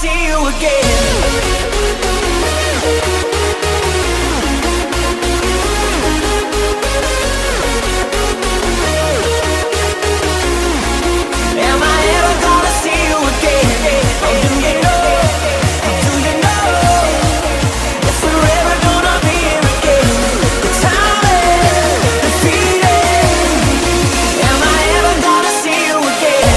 see you again. Am I ever gonna see you again? Oh, do you know? Do you know? If we're ever gonna be here again. The time is defeated. Am I ever gonna see you again?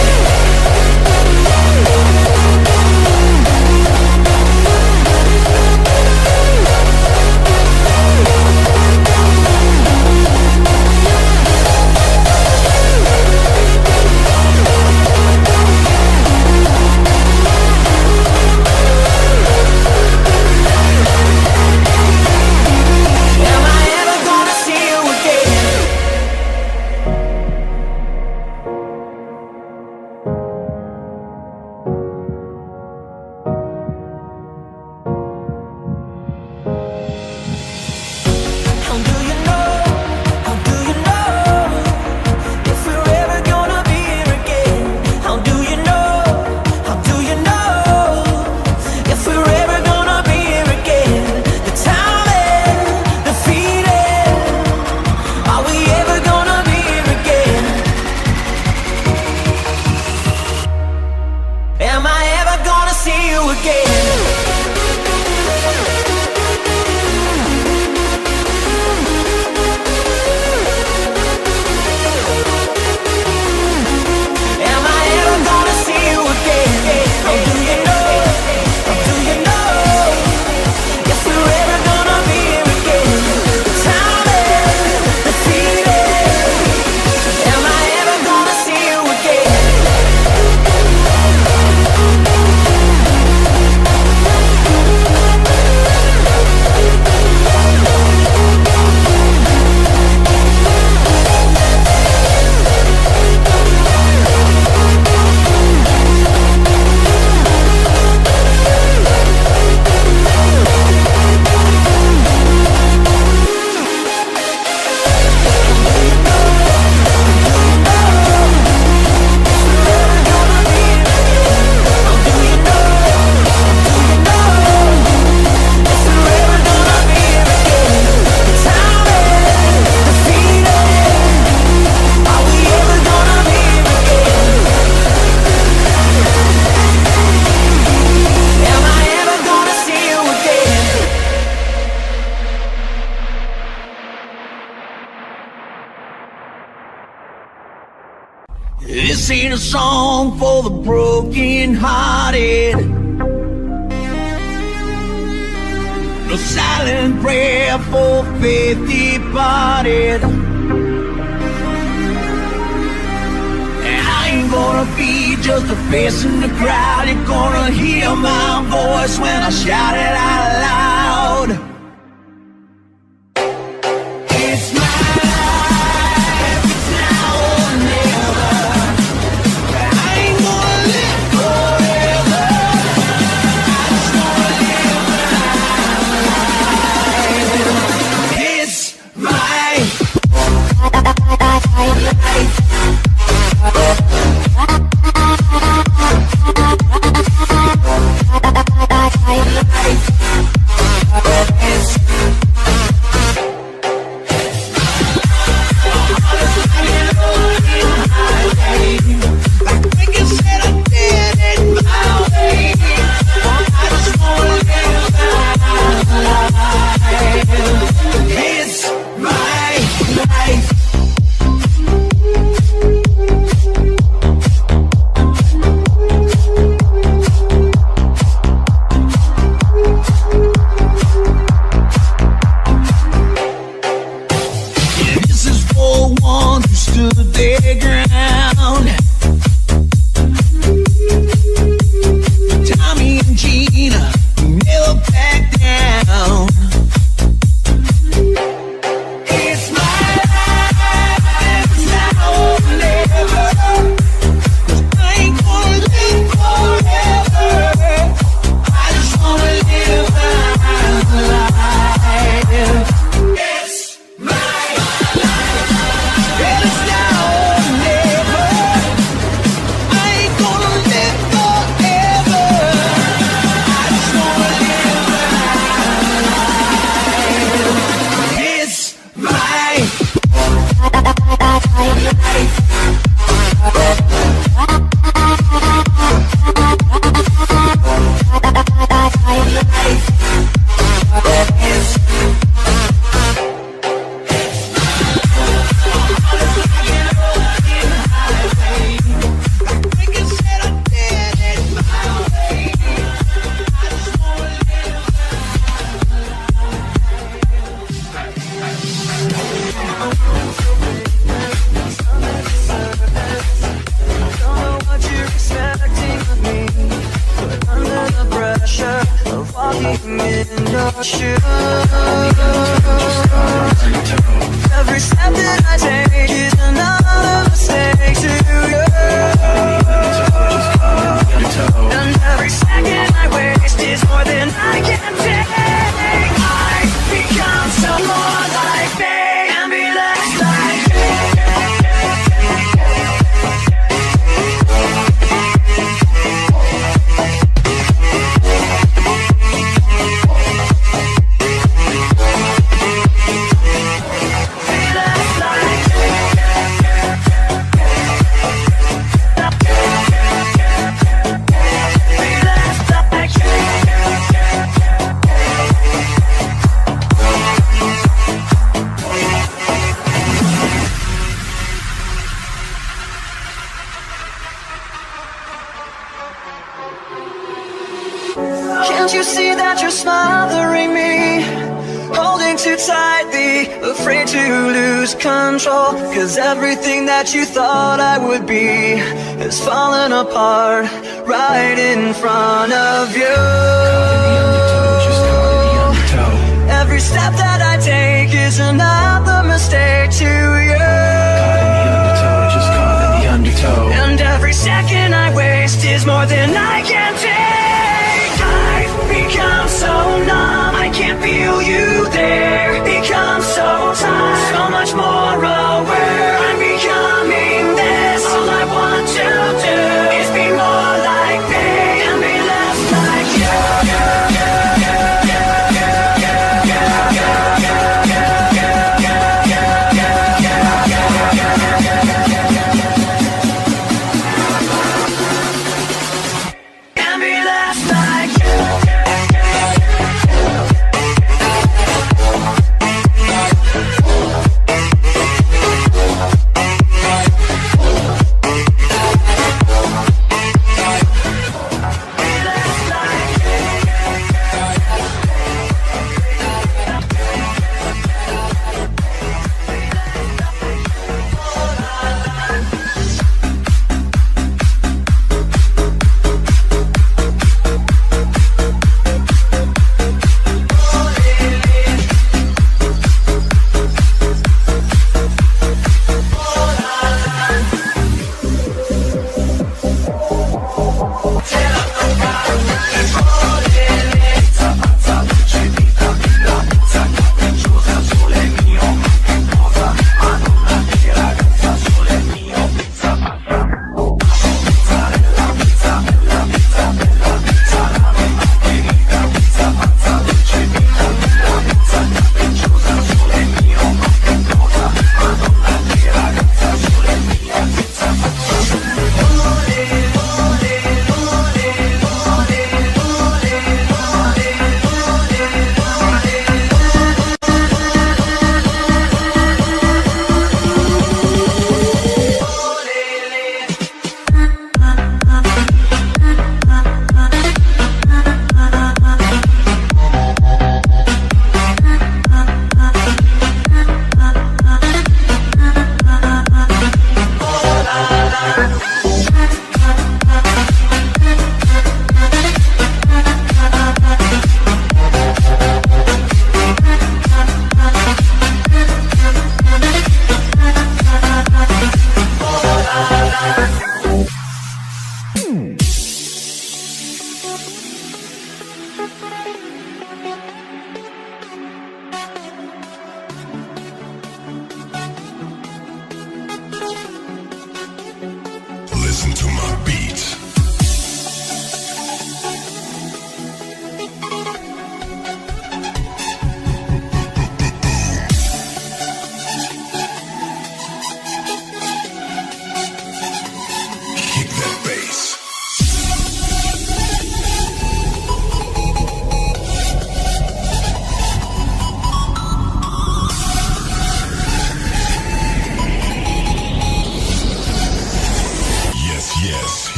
Am I ever gonna see you again? How do you know? How do you know if we're ever gonna be here again? How do you know? How do you know if we're ever gonna be here again? The time is defeated. Are we ever gonna be here again? Am I ever gonna see you again? Am I ever gonna see you again? Oh, do you know? Oh, do you know if we're ever gonna be here again? The time is defeated. Am I ever gonna see you again? This ain't a song for the broken-hearted. No silent prayer for faith departed. And I ain't gonna be just a face in the crowd. You're gonna hear my voice when I shout it out loud. It's my life, it's now or never. I ain't gonna live forever. I just wanna live my life. It's my life. of walking in your shoes. Every step that I take is another mistake to you. And every second I waste is more than I can take. I become so more like me and be less like me. Can't you see that you're smothering me, holding too tightly, afraid to lose control? Cause everything that you thought I would be has fallen apart right in front of you. Every step that I take is another mistake to you. And every second I waste is more than I can take. I've become so numb, I can't feel you there. Become so tired, so much more aware. I'm becoming this. All I want to do is be more like me and be less like you.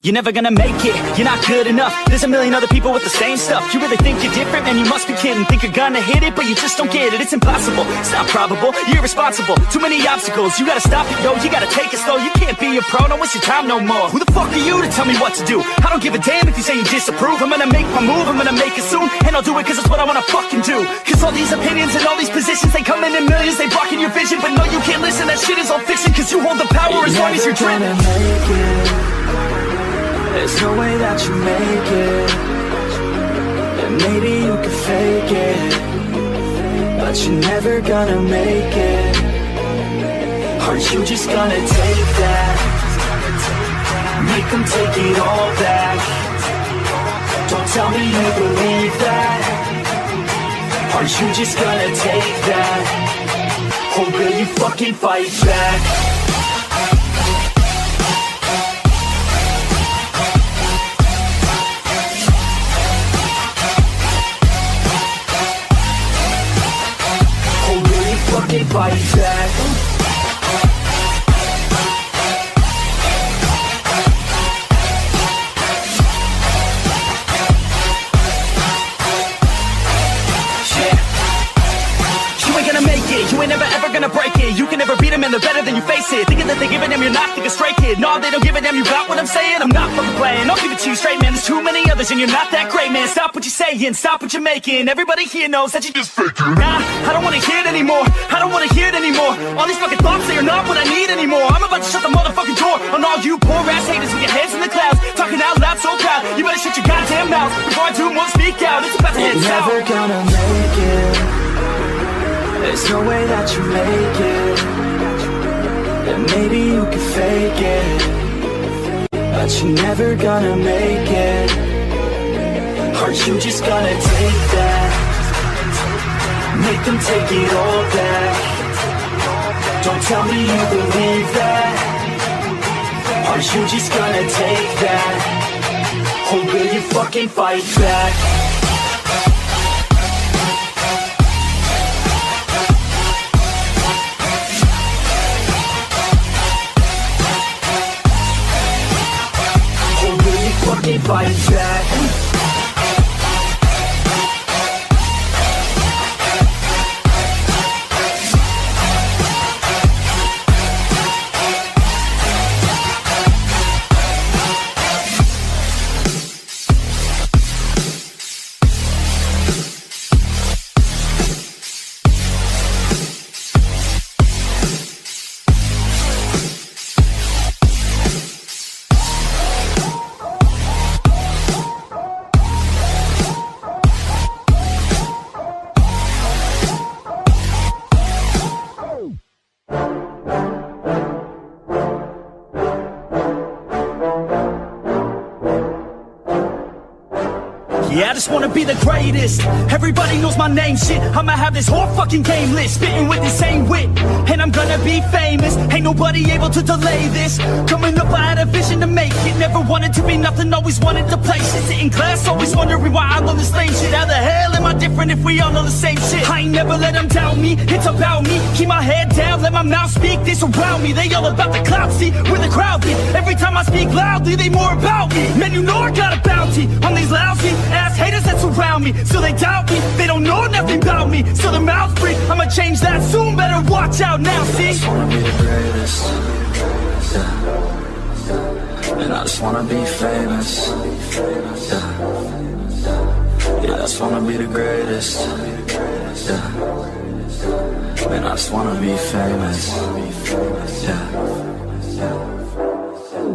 You're never gonna make it, you're not good enough. There's a million other people with the same stuff. You really think you're different? Man, you must be kidding. Think you're gonna hit it, but you just don't get it. It's impossible, it's not probable, you're irresponsible. Too many obstacles, you gotta stop it, yo. You gotta take it slow, you can't be a pro. Don't waste your time no more. Who the fuck are you to tell me what to do? I don't give a damn if you say you disapprove. I'm gonna make my move, I'm gonna make it soon. And I'll do it cause it's what I wanna fucking do. Cause all these opinions and all these positions, they come in millions, they blocking your vision. But no, you can't listen, that shit is all fiction. Cause you hold the power as long as you're dreaming. There's no way that you make it. And maybe you could fake it, but you're never gonna make it. Are you just gonna take that? Make them take it all back. Don't tell me you believe that. Are you just gonna take that? Or will you fucking fight back? Fight back. You ain't never ever gonna break it. You can never beat them and they're better than you face it. Thinking that they give a damn, you're not, think a straight kid. No, they don't give a damn, you got what I'm saying. I'm not fucking playing, I'll give it to you straight, man. There's too many others and you're not that great, man. Stop what you're saying, stop what you're making. Everybody here knows that you just faking. Nah, I don't wanna hear it anymore, I don't wanna hear it anymore. All these fucking thoughts, they are not what I need anymore. I'm about to shut the motherfucking door on all you poor ass haters with your heads in the clouds, talking out loud so proud. You better shut your goddamn mouth before I do more speak out. It's about to head south. Never gonna make it. There's no way that you make it. And maybe you could fake it, but you're never gonna make it. Are you just gonna take that? Make them take it all back. Don't tell me you believe that. Are you just gonna take that? Or will you fucking fight back? Fight back. Yeah, the just wanna be the greatest. Everybody knows my name, shit. I'ma have this whole fucking game list, spitting with the same wit, and I'm gonna be famous. Ain't nobody able to delay this. Coming up, I had a vision to make it. Never wanted to be nothing, always wanted to play shit. Sit in class, always wondering why I'm on the same shit. How the hell am I different if we all know the same shit? I ain't never let them doubt me, it's about me. Keep my head down, let my mouth speak. They surround me, they all about the clout, see where the crowd be. Every time I speak loudly, they more about me. Man, you know I got a bounty on these lousy ass haters that surround me. So they doubt me, they don't know nothing about me. So their mouths free, I'ma change that soon. Better watch out now, see? I just wanna be the greatest, yeah. And I just wanna be famous, yeah. Yeah, I just wanna be the greatest, yeah. And I just wanna be famous, yeah.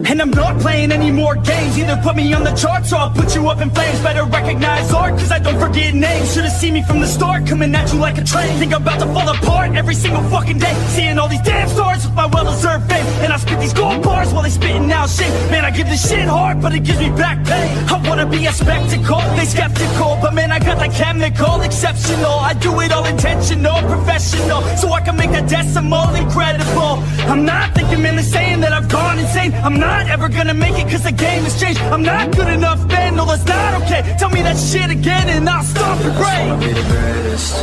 And I'm not playing any more games. Either put me on the charts or I'll put you up in flames. Better recognize art, cause I don't forget names. Should've seen me from the start, coming at you like a train. Think I'm about to fall apart every single fucking day. Seeing all these damn stars with my well-deserved fame. And I spit these gold bars while they spitting out shit. Man, I give this shit hard, but it gives me back pain. I wanna be a spectacle, they skeptical. But man, I got that chemical, exceptional. I do it all intentional, professional. So I can make that decimal incredible. I'm not thinking, man, they're saying that I've gone insane. I'm not ever gonna make it cause the game has changed. I'm not good enough, man, no that's not okay. Tell me that shit again and I'll stop the I rain. just wanna be the greatest,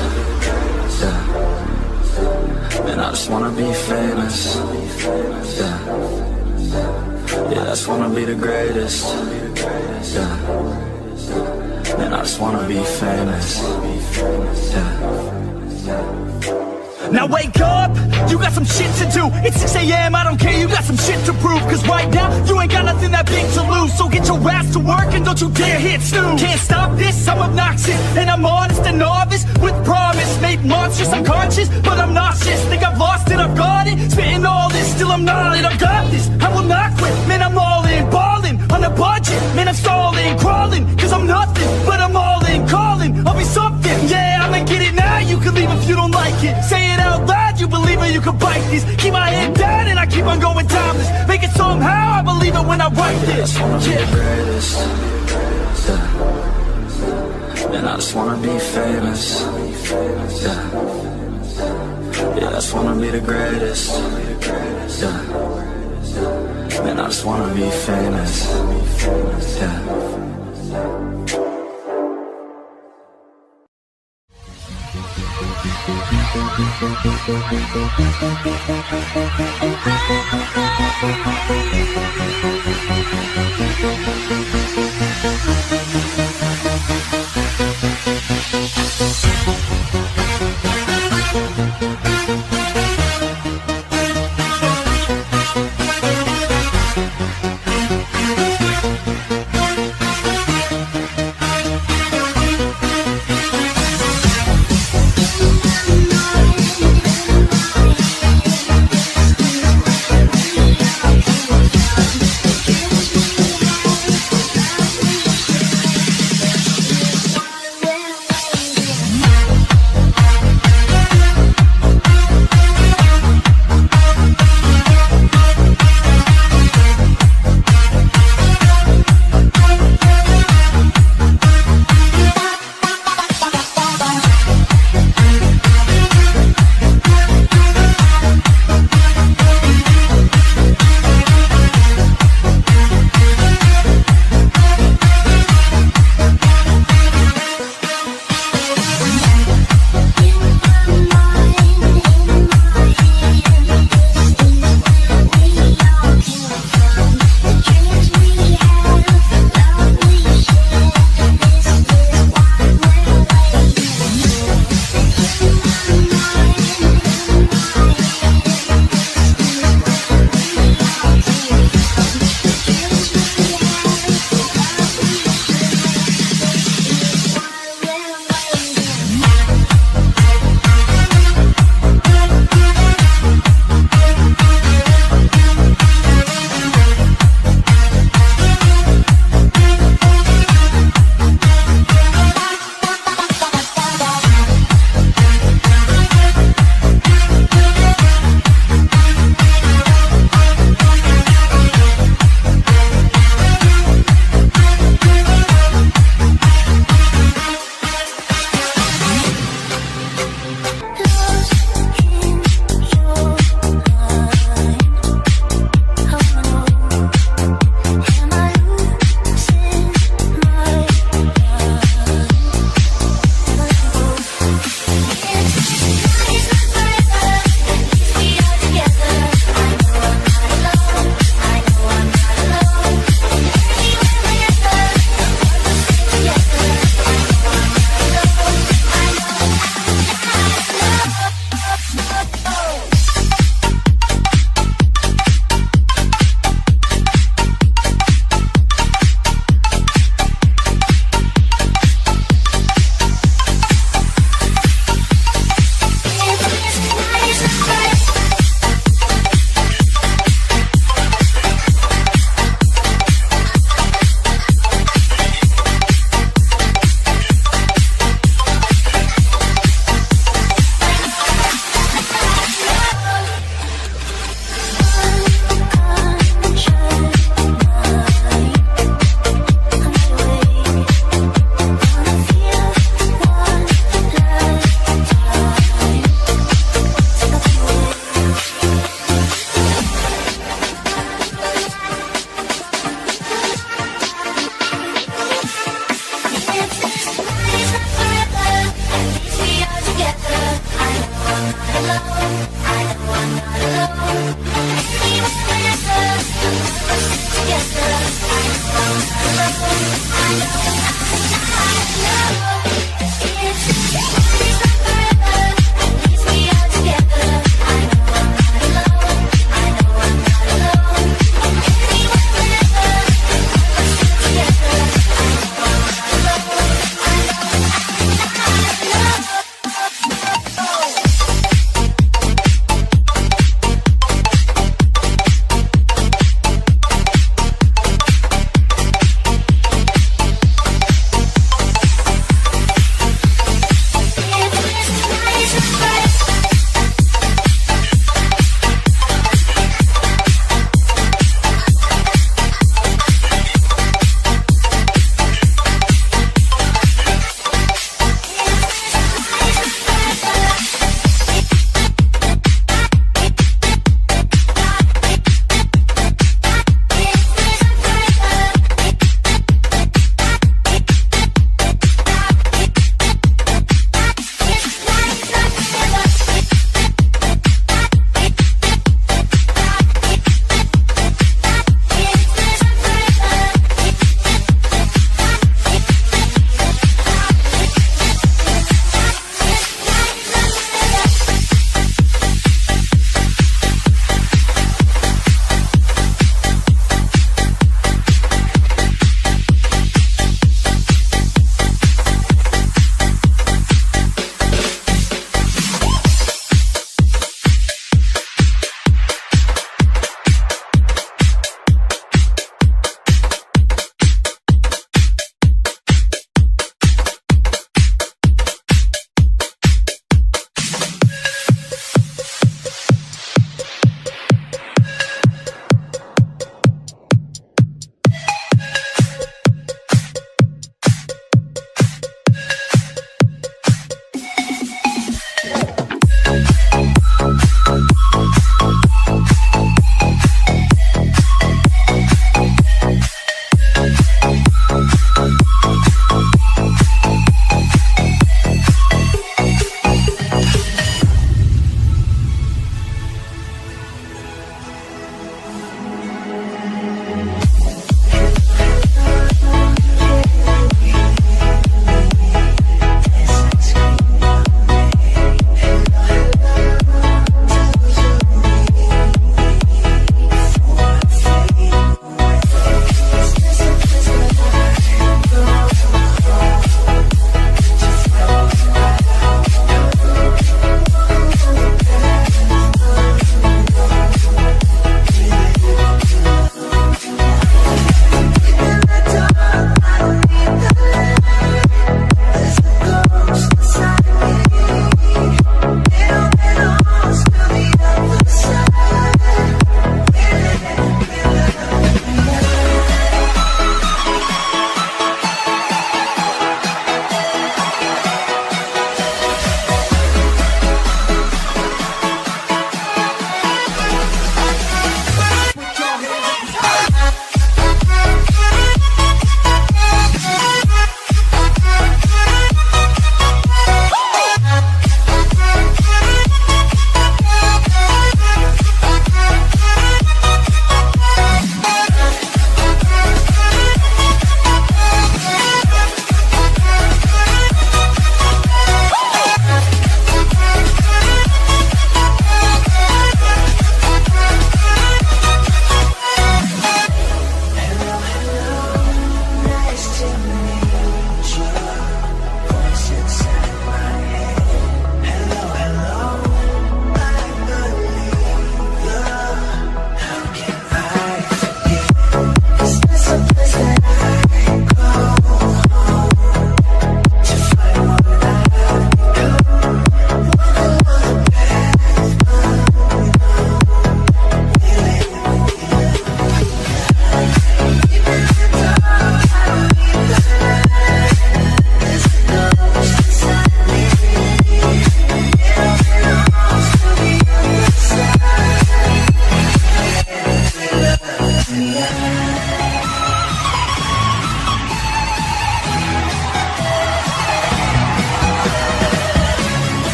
yeah. And I just wanna be famous, yeah. Yeah, I just wanna be the greatest, yeah. And I just wanna be famous, yeah. Now wake up, you got some shit to do. It's 6 a.m., I don't care, you got some shit to prove. Cause right now, you ain't got nothing that big to lose. So get your ass to work and don't you dare hit snooze. Can't stop this, I'm obnoxious. And I'm honest and novice with promise. Made monstrous, I'm conscious, but I'm nauseous. Think I've lost it, I've got it. Spitting all this, still I'm not it. I've got this, I will not quit. Man, I'm all in, balling on a budget. Man, I'm stalling, crawling. Cause I'm nothing, but I'm all in, calling. I'll be something, yeah, I'ma get it now. You can leave if you don't like it. Say it out loud, you believe it, you can bite this. Keep my head down and I keep on going timeless. Make it somehow, I believe it when I write this. I just wanna be the greatest, yeah. And I just wanna be famous, yeah. Yeah, I just wanna be the greatest, yeah. And I just wanna be famous, yeah.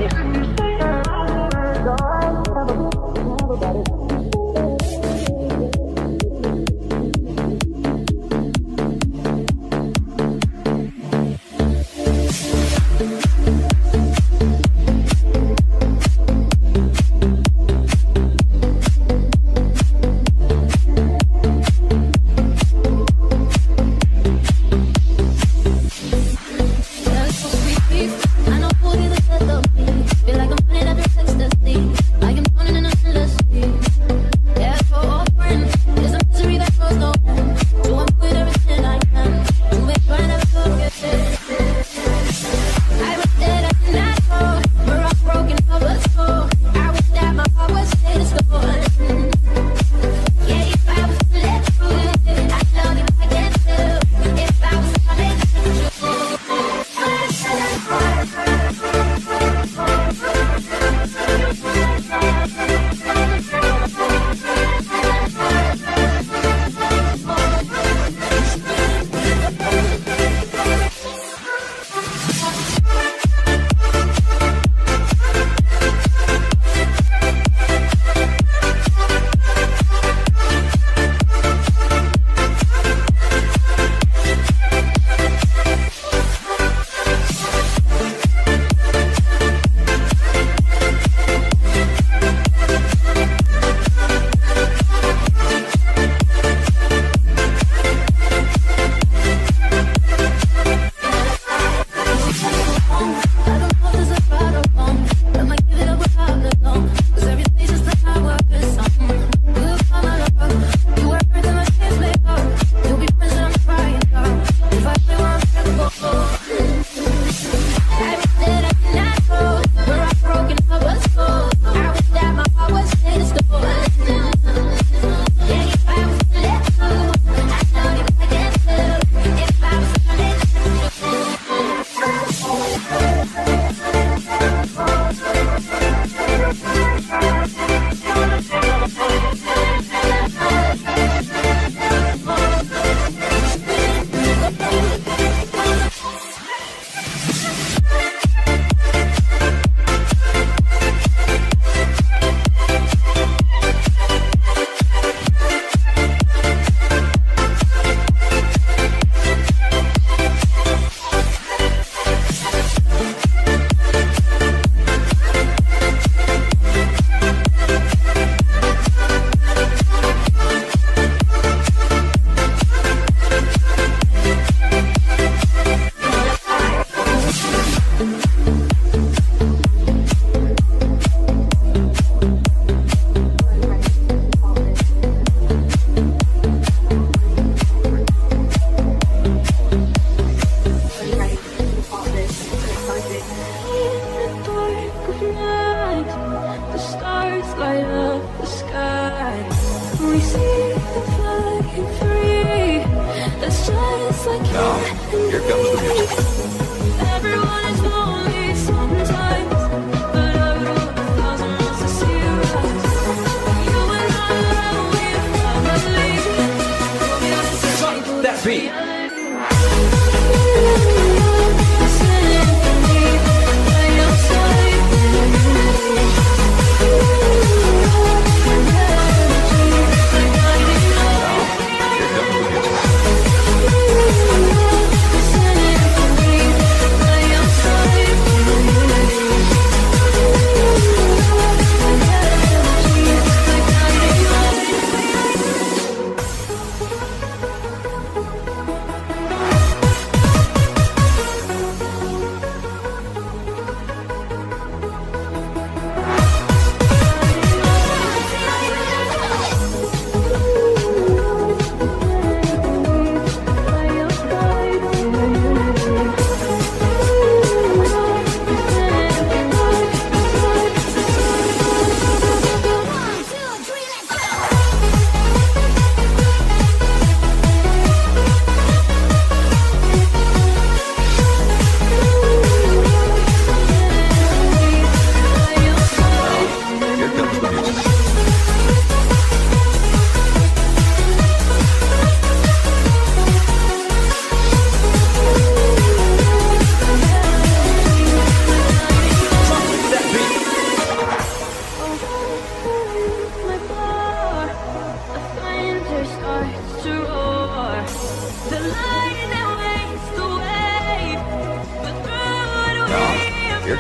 about it. I know who you look at me. Feel like I'm running out of ecstasy. I am drowning in an endless sea.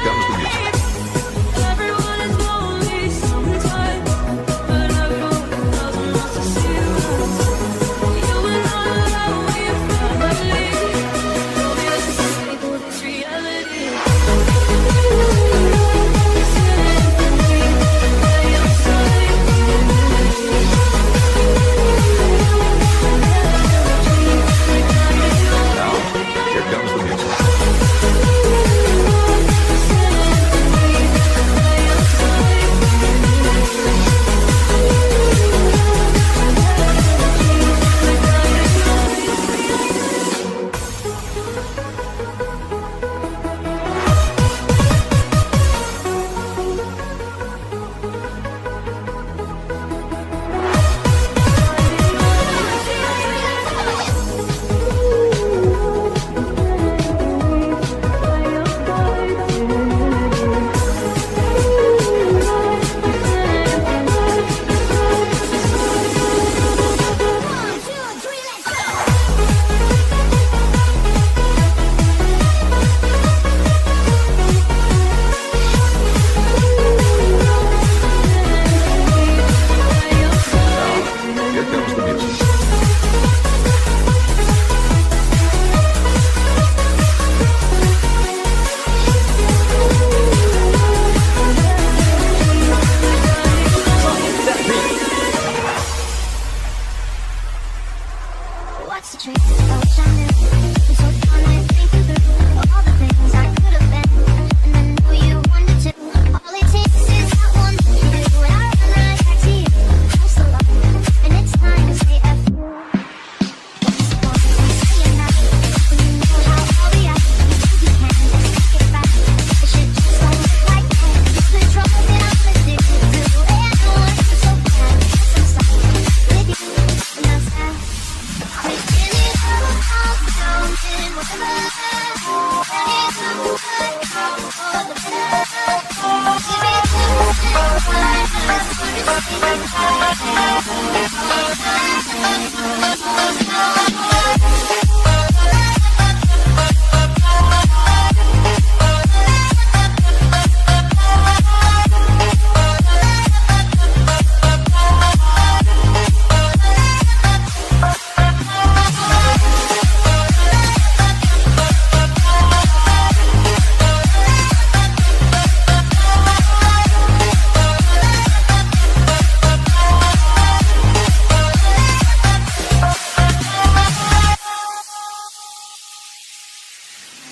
comes the music. Everyone is lonely sometimes, but everyone doesn't want to see us. You and I are family. We'll this reality. Now, here comes the music. Now, here comes the music. What's the trick? I wish I knew. I'm so fun, I think through all the things I could have been, and I know you wanted to. All it takes is that one thing to do, and I run right back to you. I'm so lucky, and it's time to say F you. What's the point in saying that when you know how I'll react? You think you can just take it back? The shit just don't look like that. It's the trouble that I'm addicted to, and I know I'm so bad. Guess I'm stuck with you, and that's that. Wishing it all down in whatever. And it's so good, how for the better. Give it to me, time, just for this thing,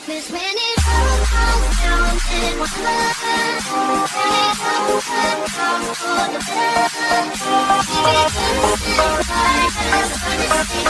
Miss when it all comes down in one love, and it's all good, how for the better. Give it to me, time, just for this thing,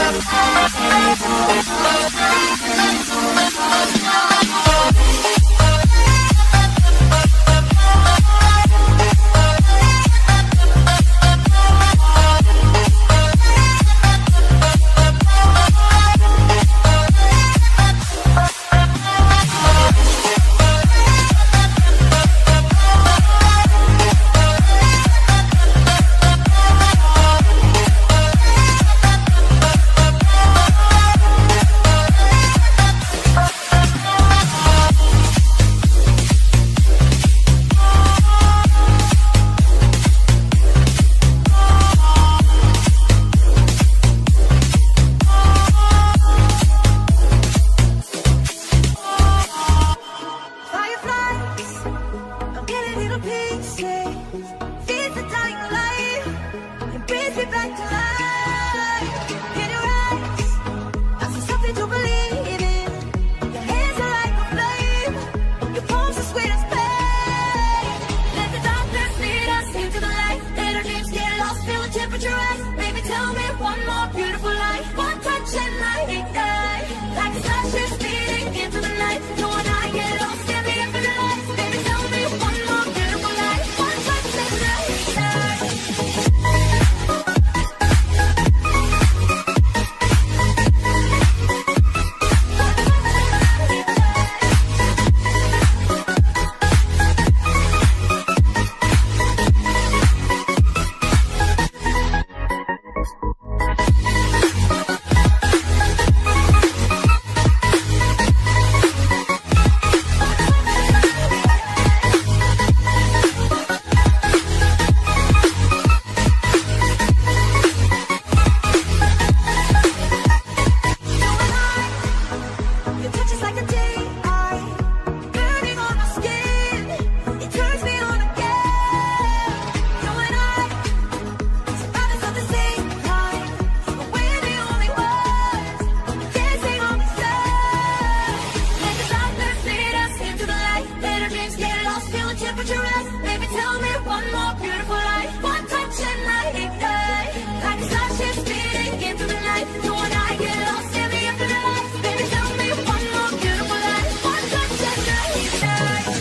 temperature rise. Baby, tell me one more beautiful lie. One touch and I ignite. Like a starship speeding into the night. Don't wanna get lost in the afterlife. Baby, tell me one more beautiful lie. One touch and I ignite.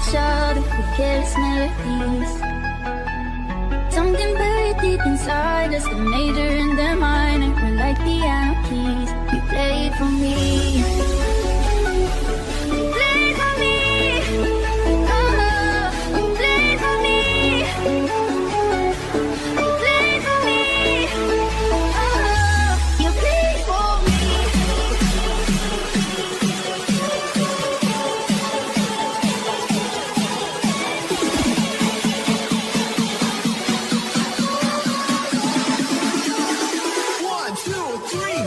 each other with careless melodies. Something buried deep inside us, the major and the minor were like piano keys. You played for me. You played for me. Oh, you played for me. You played for me. Oh, you played for me. One, two, three.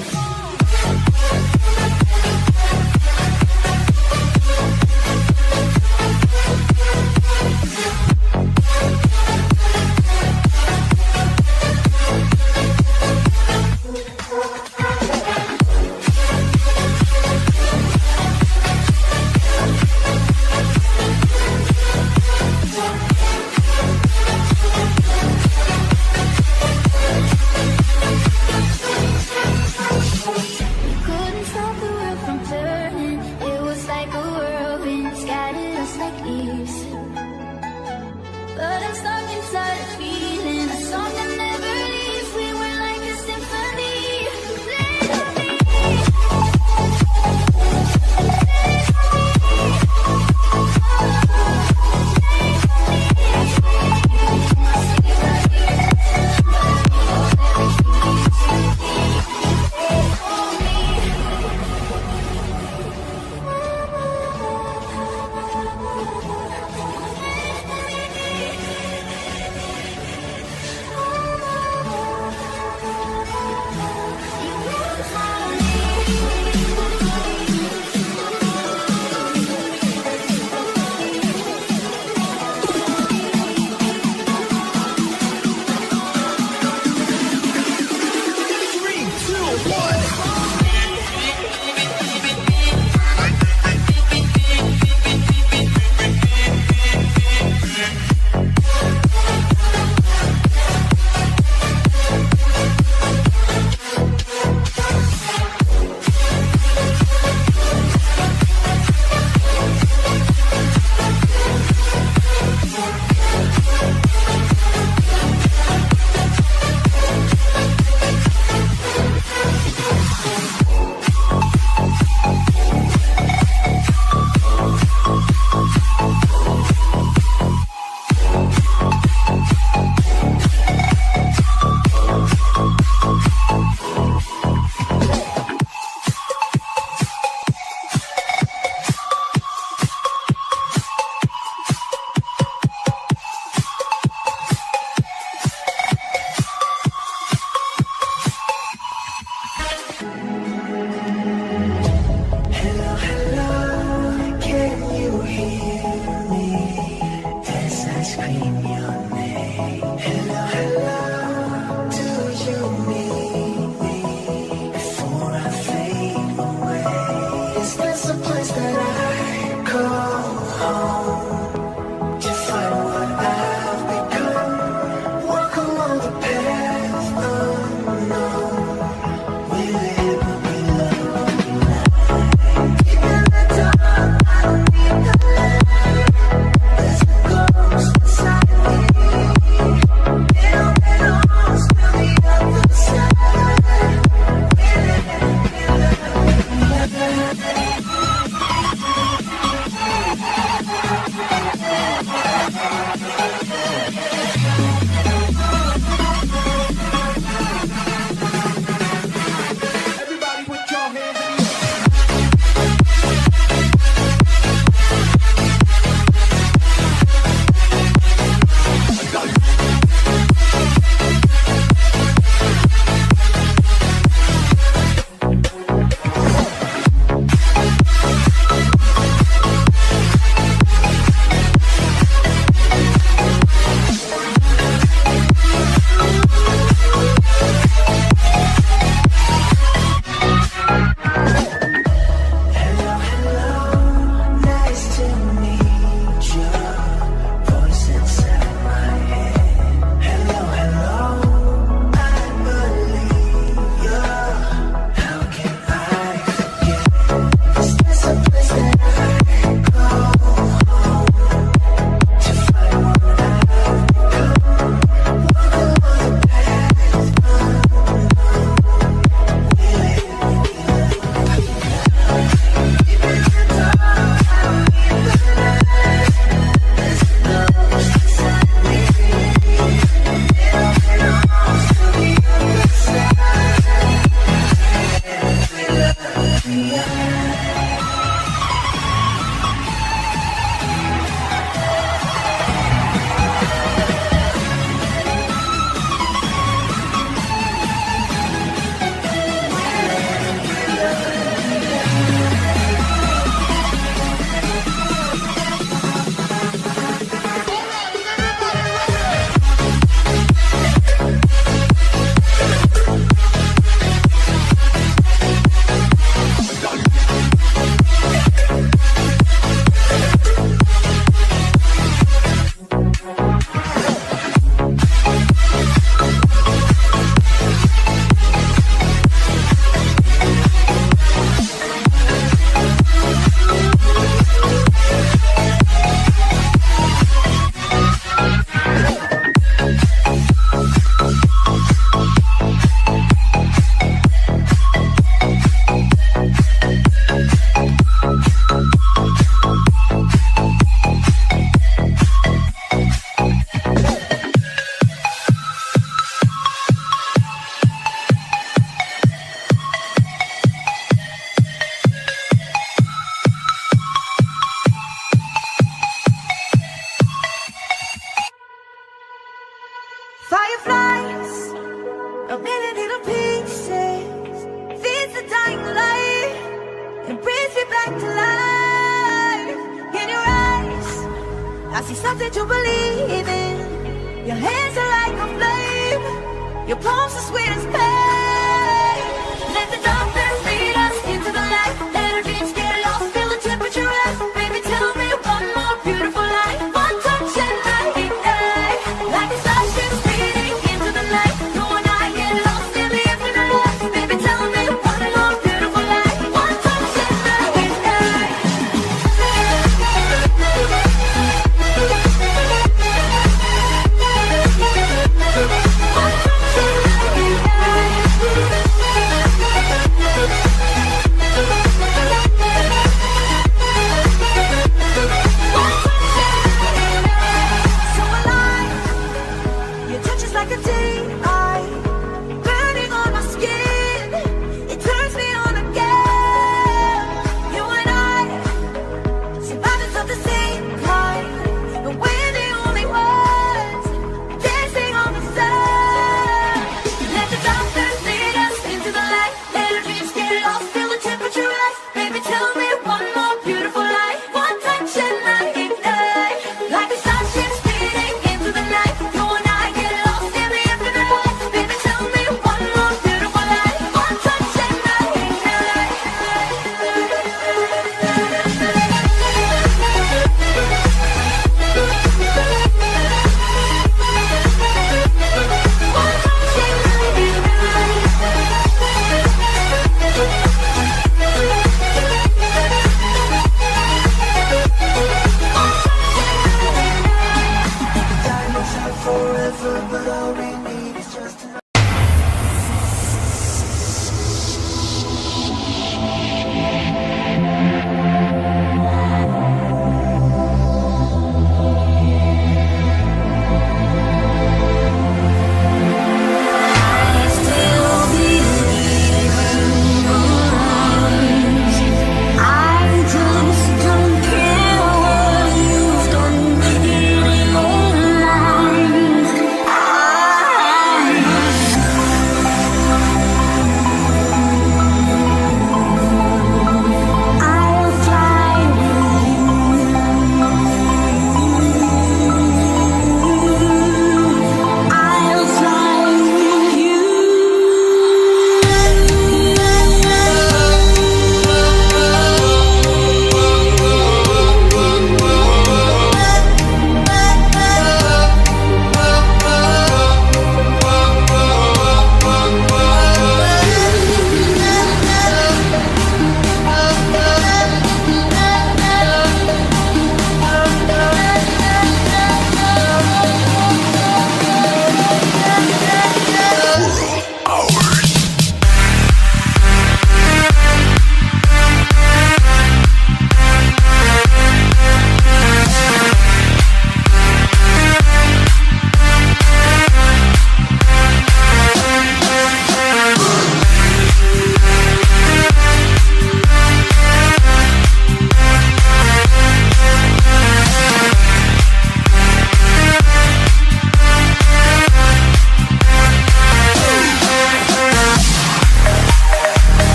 Fireflies, a million little pieces, feeds the dying light and brings me back to life. In your eyes, I see something to believe in. Your hands are like a flame, your palms are sweet as pain. Let the darkness lead us into the light. Let our dreams get lost, feel the temperature rise. Baby, tell me one more beautiful lie. One touch and I ignite, like a starship speeding into the night. You and I get lost in the infinite light. Baby, tell me one more beautiful lie. One touch and I ignite. So alive, your touch is like a daylight, burning on my skin. It turns me on again. You and I, survivors of the same kind, but we're the only ones dancing on the sun. Let the darkness lead us into the light. Let our dreams get lost, feel the temperature rise. Baby, tell me one more beautiful lie. One touch and I ignite, like a starship speeding into the night. You and I get lost in the infinite light. Baby, tell me one more beautiful lie. One touch and I ignite. Forever, but I'll be